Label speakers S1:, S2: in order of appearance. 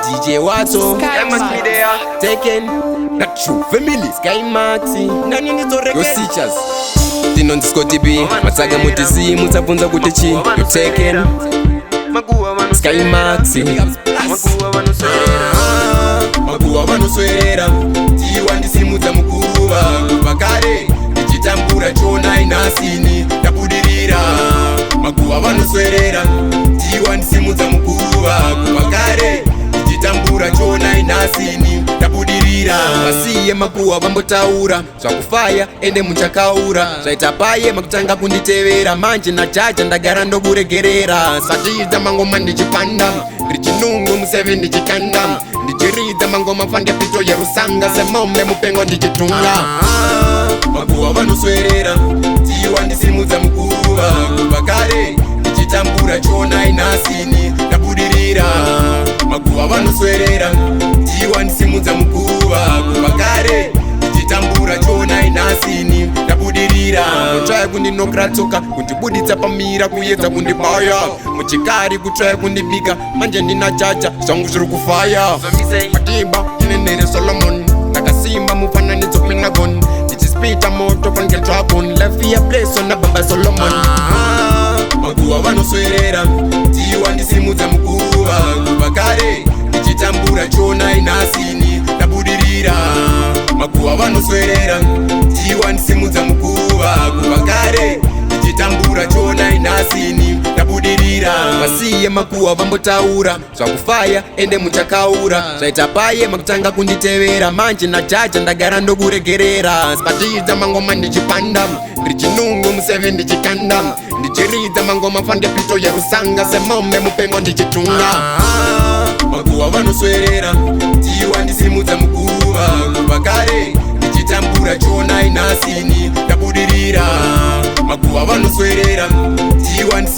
S1: DJ Watson, Taken, not true family, Sky Maxi, nani nitoreke, your teachers. Tino Scotty B, matsaga mutisi, mutabunza kutechi, you Taken, Sky Maxi, Maguwa vanuswerera, tiwandisi mudza mukuruva, kubakare, ichitambura chona inasini, tabudirira. Maguwa vanuswerera, tiwandisi mudza mukuruva, kubakare, ichitambura chona inasini, tabudirira. Vasiye maguwa vambotaura, zvakufaya ende muchakaura, zvaitapaye makutanga kunditevera, manje najaja ndagara ndokuregerera. Satiidza mangoma ndichipanda, ndichinungu museve ndichikanda, ndichiridza mangoma fange pito yerusanga, semombe mupengo ndichitunga. Maguwa vanoswerera, tiwandisimudza mukuruva, kubakare ndichitambura chona inasini, tabudirira. Maguwa vanoswerera, tiwandisimudza mukuruva, kubakare ndichitambura chona inasini, tabudirira. Mutsvaya kundinokera tsoka, kundibuditsa pamira, kuyedza kundibaya muchikari, kutsvaya kundibika, manje ndina jaja, zvangu zviri kufaya. Matiba inenere Solomon, ndakasimba mufananidzo Pentagon, ndichispita moto pange dragon, lafia place ona baba Solomon. Maguwa vanoswerera, tiwandisimudza mukuruva, kubakare ndichitambura chona inasini, tabudirira. Maguwa vanoswerera, tiwandisimudza mukuruva, kubakare ndichitambura chona inasini, tabudirira. Vasiye maguwa vambotaura, zvakufaya ende muchakaura, zvaitapaye makutanga kunditevera, manje najaja ndagara ndokuregerera. Spatiidza mangoma ndichipanda, ndichinungu museve ndichikanda, ndichiridza mangoma fange pito yerusanga, semombe mupengo ndichitunga. Maguwa vanoswerera, tiwandisimudza mukuruva, kubakare ndichitambura chona inasini, tabudirira. Maguwa vanoswerera, tiwandisimudza